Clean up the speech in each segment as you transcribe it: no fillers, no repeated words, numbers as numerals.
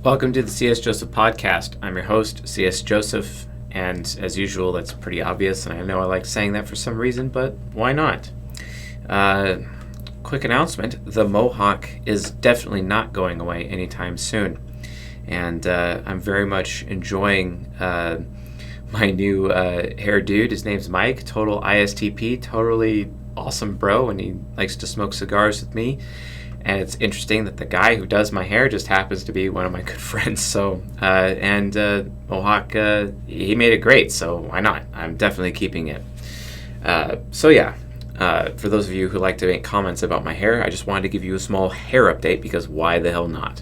Welcome to the C.S. Joseph podcast. I'm your host, C.S. Joseph, and as usual, that's pretty obvious, and I know I like saying that for some reason, but why not? Quick announcement, the mohawk is definitely not going away anytime soon, and I'm very much enjoying my new hair dude. His name's Mike, total ISTP, totally awesome bro, and he likes to smoke cigars with me. And it's interesting that the guy who does my hair just happens to be one of my good friends. So, Mohawk, he made it great, so why not? I'm definitely keeping it. For those of you who like to make comments about my hair, I just wanted to give you a small hair update because why the hell not?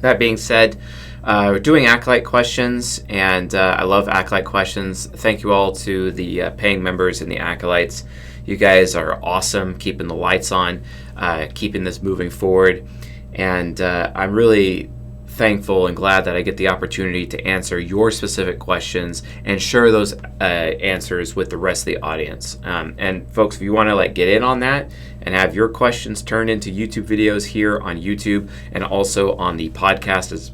That being said, we're doing Acolyte questions, and I love Acolyte questions. Thank you all to the paying members and the Acolytes. You guys are awesome, keeping the lights on, keeping this moving forward, and I'm really thankful and glad that I get the opportunity to answer your specific questions and share those answers with the rest of the audience. And folks, if you want to get in on that and have your questions turned into YouTube videos here on YouTube and also on the podcast as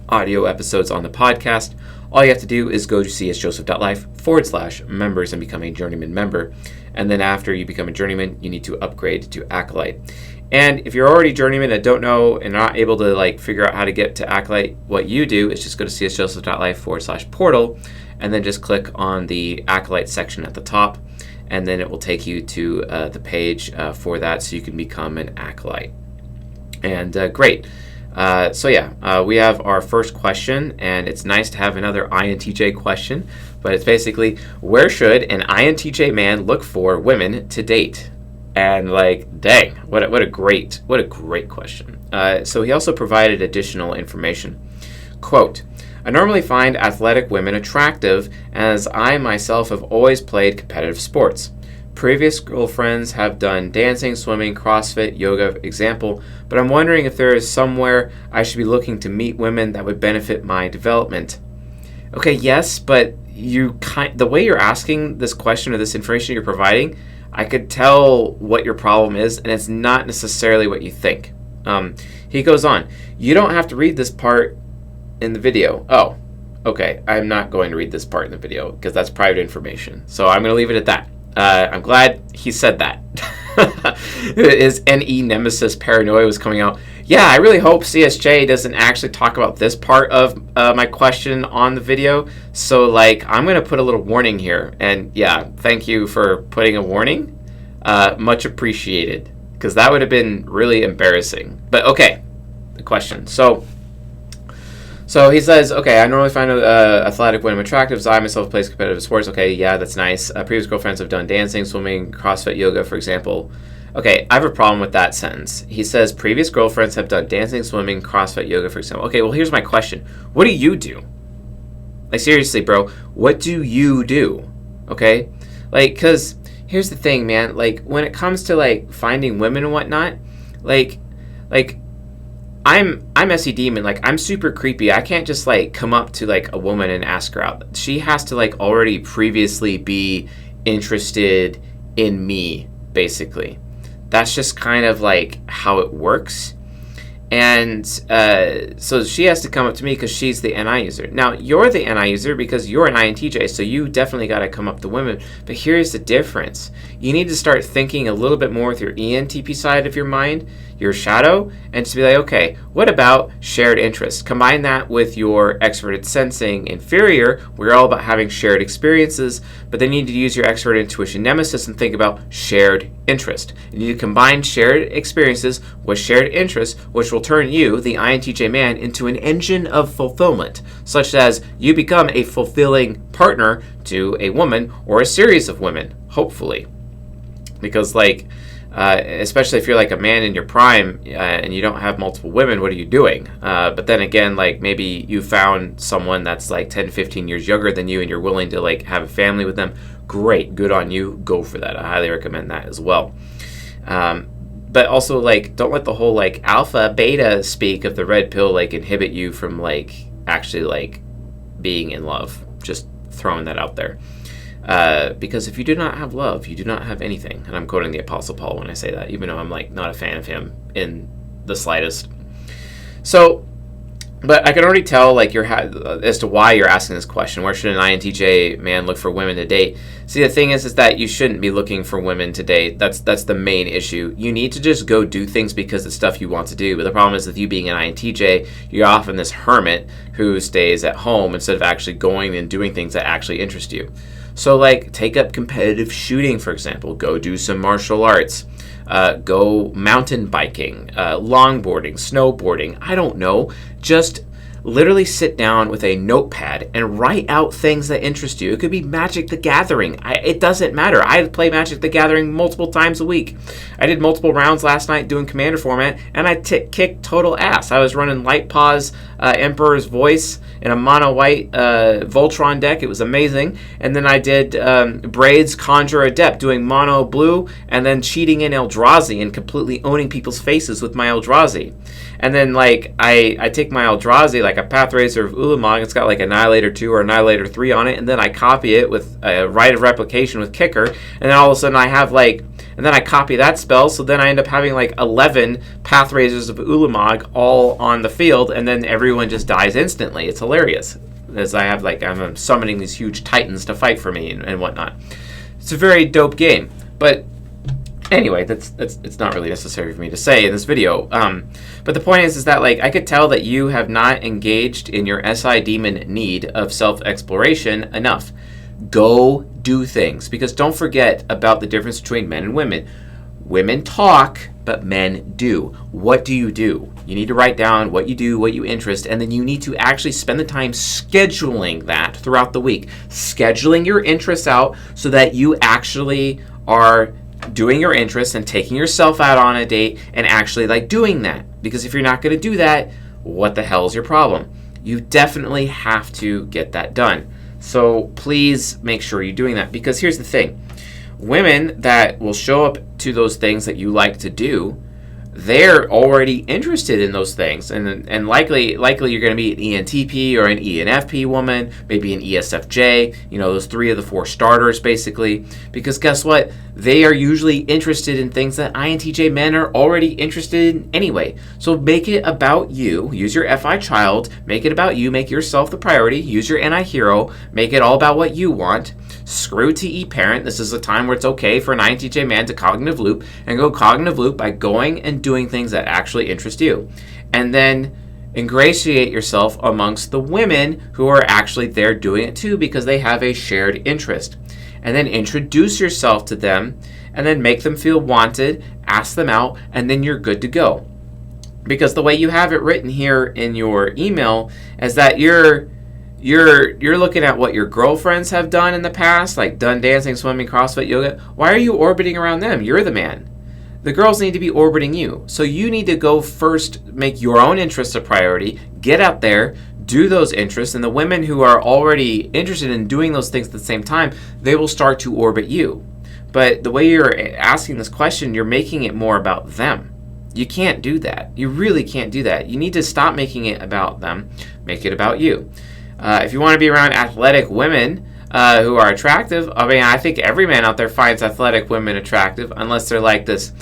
audio episodes on the podcast, all you have to do is go to csjoseph.life/members and become a journeyman member. And then after you become a journeyman, you need to upgrade to Acolyte. And if you're already journeyman and don't know and not able to figure out how to get to Acolyte, what you do is just go to csjoseph.life/portal and then just click on the Acolyte section at the top. And then it will take you to the page for that so you can become an Acolyte. And great. We have our first question, and it's nice to have another INTJ question, but it's basically, where should an INTJ man look for women to date? And dang, what a great question. So he also provided additional information. Quote, I normally find athletic women attractive as I myself have always played competitive sports. Previous girlfriends have done dancing, swimming, CrossFit, yoga, example, but I'm wondering if there is somewhere I should be looking to meet women that would benefit my development. Okay, yes, but the way you're asking this question or this information you're providing, I could tell what your problem is, and it's not necessarily what you think. He goes on, you don't have to read this part in the video. Oh, okay, I'm not going to read this part in the video because that's private information, so I'm going to leave it at that. I'm glad he said that. His NE Nemesis Paranoia was coming out. Yeah, I really hope CSJ doesn't actually talk about this part of my question on the video. So, I'm going to put a little warning here. And, yeah, thank you for putting a warning. Much appreciated. Because that would have been really embarrassing. But, okay, the question. So he says, okay, I normally find athletic women attractive, as I myself plays competitive sports. Okay, yeah, that's nice. Previous girlfriends have done dancing, swimming, CrossFit, yoga, for example. Okay, I have a problem with that sentence. He says, previous girlfriends have done dancing, swimming, CrossFit, yoga, for example. Okay, well, here's my question. What do you do? Seriously, bro, what do you do? Okay? Because here's the thing, man. When it comes to, finding women and whatnot, I'm SE Demon, I'm super creepy. I can't just come up to a woman and ask her out. She has to already previously be interested in me, basically. That's just kind of how it works. And so she has to come up to me because she's the NI user. Now, you're the NI user because you're an INTJ, so you definitely got to come up to women. But here's the difference. You need to start thinking a little bit more with your ENTP side of your mind, your shadow, and to be okay, what about shared interests? Combine that with your extroverted sensing inferior. We're all about having shared experiences, but then you need to use your extrovert intuition nemesis and think about shared interest. You need to combine shared experiences with shared interests, which will turn you, the INTJ man, into an engine of fulfillment, such as you become a fulfilling partner to a woman or a series of women, hopefully. Because especially if you're a man in your prime and you don't have multiple women, what are you doing? But then again, maybe you found someone that's 10, 15 years younger than you and you're willing to have a family with them. Great, good on you, go for that. I highly recommend that as well. But also don't let the whole alpha beta speak of the red pill inhibit you from actually being in love. Just throwing that out there. Because if you do not have love, you do not have anything. And I'm quoting the Apostle Paul when I say that, even though I'm not a fan of him in the slightest. So But I can already tell, like, as to why you're asking this question. Where should an INTJ man look for women to date? See, the thing is that you shouldn't be looking for women to date. That's the main issue. You need to just go do things because it's stuff you want to do. But the problem is with you being an INTJ, you're often this hermit who stays at home instead of actually going and doing things that actually interest you. So, like, take up competitive shooting, for example. Go do some martial arts. Go mountain biking, longboarding, snowboarding. I don't know. Just literally sit down with a notepad and write out things that interest you. It could be Magic the Gathering. It doesn't matter. I play Magic the Gathering multiple times a week. I did multiple rounds last night doing Commander format, and I kicked total ass. I was running Light Paws, Emperor's Voice in a mono-white Voltron deck. It was amazing. And then I did Braids Conjure Adept, doing mono blue, and then cheating in Eldrazi and completely owning people's faces with my Eldrazi. And then, like, I take my Eldrazi, like a Pathracer of Ulamog, it's got like Annihilator 2 or Annihilator 3 on it, and then I copy it with a Rite of Replication with Kicker, and then all of a sudden I have like, and then I copy that spell, so then I end up having like 11 Pathracers of Ulamog all on the field, and then everyone just dies instantly. It's hilarious. As I have like, I'm summoning these huge titans to fight for me and whatnot. It's a very dope game. But anyway, that's it's not really necessary for me to say in this video. But the point is that, like, I could tell that you have not engaged in your SI demon need of self-exploration enough. Go do things, because don't forget about the difference between men and women. Women talk, but men do. What do? You need to write down what you do, what you interest, and then you need to actually spend the time scheduling that throughout the week. Scheduling your interests out so that you actually are doing your interests and taking yourself out on a date and actually like doing that. Because if you're not going to do that, what the hell is your problem? You definitely have to get that done. So please make sure you're doing that, because here's the thing. Women that will show up to those things that you like to do, they're already interested in those things, and likely you're going to be an ENTP or an ENFP woman, maybe an ESFJ, those 3 of the 4 starters basically, because guess what? They are usually interested in things that INTJ men are already interested in anyway. So make it about you. Use your FI child, make it about you, make yourself the priority, use your NI hero, make it all about what you want. Screw TE parent. This is a time where it's okay for an INTJ man to cognitive loop, and go cognitive loop by going and doing things that actually interest you. And then ingratiate yourself amongst the women who are actually there doing it too, because they have a shared interest. And then introduce yourself to them, and then make them feel wanted, ask them out, and then you're good to go. Because the way you have it written here in your email is that you're looking at what your girlfriends have done in the past, like done dancing, swimming, CrossFit, yoga. Why are you orbiting around them? You're the man. The girls need to be orbiting you. So you need to go first, make your own interests a priority, get out there, do those interests, and the women who are already interested in doing those things at the same time, they will start to orbit you. But the way you're asking this question, you're making it more about them. You can't do that. You really can't do that. You need to stop making it about them, make it about you. If you want to be around athletic women who are attractive, I think every man out there finds athletic women attractive, unless they're like this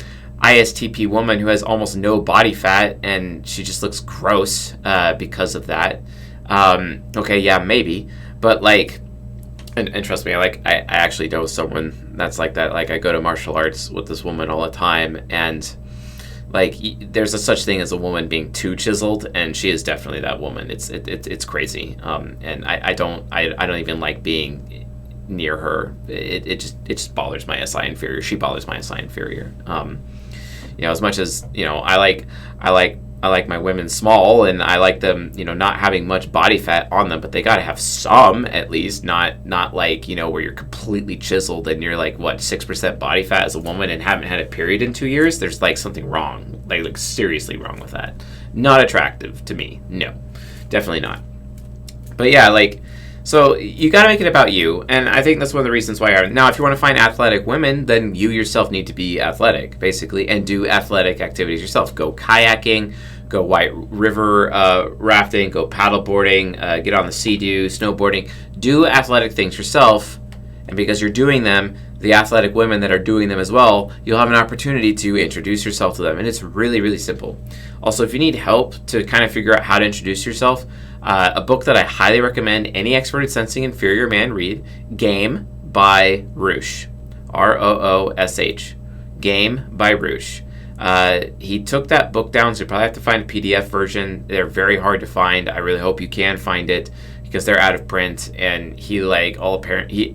ISTP woman who has almost no body fat and she just looks gross because of that. Okay, yeah, maybe. But like, and trust me, I actually know someone that's like that. Like, I go to martial arts with this woman all the time, and like, there's a such thing as a woman being too chiseled, and she is definitely that woman. It's crazy. And I don't even like being near her. It just bothers my SI inferior. She bothers my SI inferior. As much as I like my women small, and I like them, not having much body fat on them, but they got to have some, at least, not like, where you're completely chiseled and you're like, 6% body fat as a woman and haven't had a period in 2 years. There's like something wrong, like seriously wrong with that. Not attractive to me. No, definitely not. But yeah, so you got to make it about you, and I think that's one of the reasons why. Now, if you want to find athletic women, then you yourself need to be athletic, basically, and do athletic activities yourself. Go kayaking, go white river rafting, go paddleboarding, get on the Sea-Doo, snowboarding. Do athletic things yourself, and because you're doing them, the athletic women that are doing them as well, you'll have an opportunity to introduce yourself to them. And it's really, really simple. Also, if you need help to kind of figure out how to introduce yourself, a book that I highly recommend any expert at sensing inferior man read, Game by Roosh. Roosh. Game by Roosh. He took that book down, so you probably have to find a PDF version. They're very hard to find. I really hope you can find it because they're out of print. And he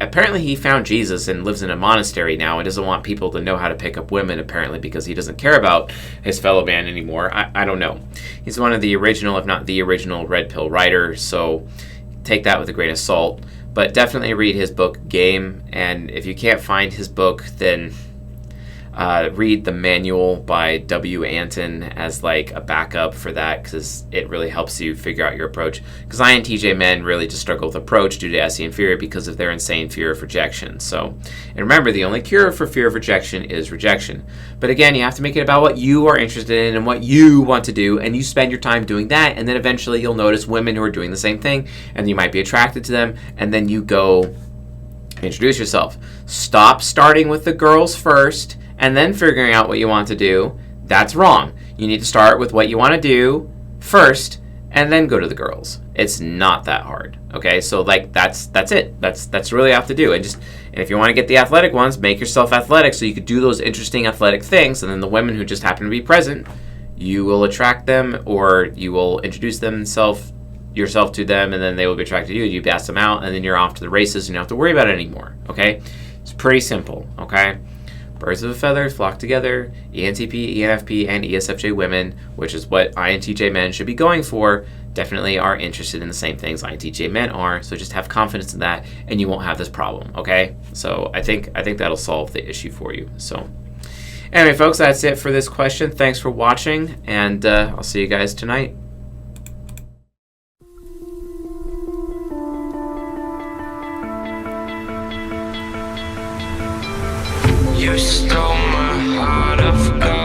apparently he found Jesus and lives in a monastery now and doesn't want people to know how to pick up women, apparently, because he doesn't care about his fellow man anymore. I don't know. He's one of the original, if not the original, red pill writers, so take that with a grain of salt. But definitely read his book, Game. And if you can't find his book, then read the manual by W. Anton as like a backup for that, because it really helps you figure out your approach. Because INTJ men really just struggle with approach due to SE inferior because of their insane fear of rejection. So, and remember, the only cure for fear of rejection is rejection. But again, you have to make it about what you are interested in and what you want to do, and you spend your time doing that, and then eventually you'll notice women who are doing the same thing, and you might be attracted to them, and then you go introduce yourself. Stop starting with the girls first and then figuring out what you want to do. That's wrong. You need to start with what you want to do first and then go to the girls. It's not that hard. Okay? So like that's it. That's really all you have to do. And if you want to get the athletic ones, make yourself athletic so you could do those interesting athletic things, and then the women who just happen to be present, you will attract them, or you will introduce yourself to them, and then they will be attracted to you. You pass them out, and then you're off to the races and you don't have to worry about it anymore. Okay? It's pretty simple. Okay? Birds of a feather flock together. ENTP, ENFP, and ESFJ women, which is what INTJ men should be going for, definitely are interested in the same things INTJ men are. So just have confidence in that, and you won't have this problem. Okay? So I think that'll solve the issue for you. So anyway, folks, that's it for this question. Thanks for watching, and I'll see you guys tonight. You stole my heart of gold.